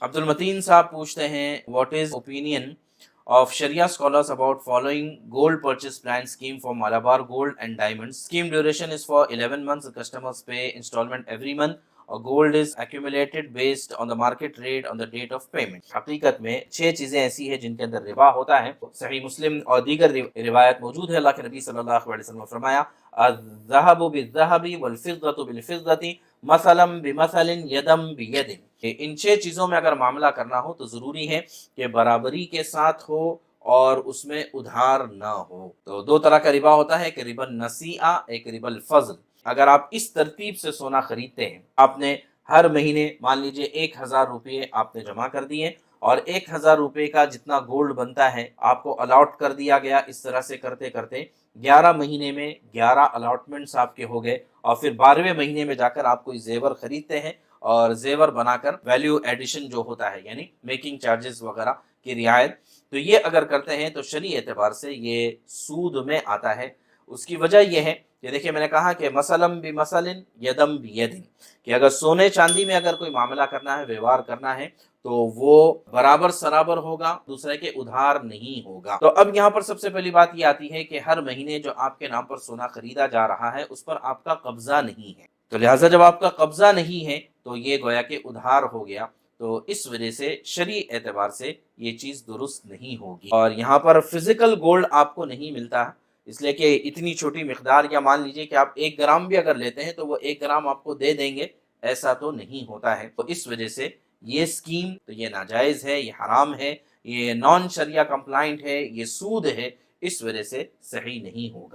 عبدل متین صاحب پوچھتے ہیں what is opinion of Sharia scholars about following gold purchase plan scheme for Malabar Gold and Diamonds. Scheme duration is for 11 months. The customers pay installment every month. اور gold is accumulated based on the market rate on the date of payment. حقیقت میں 6 چیزیں ایسی ہیں جن کے اندر ربا ہوتا ہے. صحیح مسلم اور دیگر روایت موجود ہے. اللہ کے نبی صلی اللہ علیہ وسلم نے فرمایا الذهب بالذهب والفضة بالفضة مثلا بمثل یدم بید. ان 6 چیزوں میں اگر معاملہ کرنا ہو تو ضروری ہے کہ برابری کے ساتھ ہو اور اس میں ادھار نہ ہو. تو 2 طرح کا ربا ہوتا ہے، ایک ربا النسیئہ، ایک ربا الفضل. اگر آپ اس ترتیب سے سونا خریدتے ہیں، آپ نے ہر مہینے مان لیجئے 1000 روپے آپ نے جمع کر دیے اور 1000 روپے کا جتنا گولڈ بنتا ہے آپ کو الاٹ کر دیا گیا. اس طرح سے کرتے کرتے 11 مہینے میں 11 الاٹمنٹس آپ کے ہو گئے اور پھر 12ویں مہینے میں جا کر آپ کوئی زیور خریدتے ہیں اور زیور بنا کر ویلیو ایڈیشن جو ہوتا ہے یعنی میکنگ چارجز وغیرہ کی رعایت، تو یہ اگر کرتے ہیں تو شرعی اعتبار سے یہ سود میں آتا ہے. اس کی وجہ یہ ہے کہ دیکھیں میں نے کہا کہ مثلاً بمثل یدم بید، کہ اگر سونے چاندی میں اگر کوئی معاملہ کرنا ہے، ویوہار کرنا ہے تو وہ برابر سرابر ہوگا، دوسرے کے ادھار نہیں ہوگا. تو اب یہاں پر سب سے پہلی بات یہ آتی ہے کہ ہر مہینے جو آپ کے نام پر سونا خریدا جا رہا ہے اس پر آپ کا قبضہ نہیں ہے. تو لہٰذا جب آپ کا قبضہ نہیں ہے تو یہ گویا کہ ادھار ہو گیا. تو اس وجہ سے شرعی اعتبار سے یہ چیز درست نہیں ہوگی. اور یہاں پر فزیکل گولڈ آپ کو نہیں ملتا، اس لیے کہ اتنی چھوٹی مقدار، یا مان لیجئے کہ آپ 1 گرام بھی اگر لیتے ہیں تو وہ 1 گرام آپ کو دے دیں گے، ایسا تو نہیں ہوتا ہے. تو اس وجہ سے یہ سکیم تو یہ ناجائز ہے، یہ حرام ہے، یہ نان شریعہ کمپلائنٹ ہے، یہ سود ہے، اس وجہ سے صحیح نہیں ہوگا.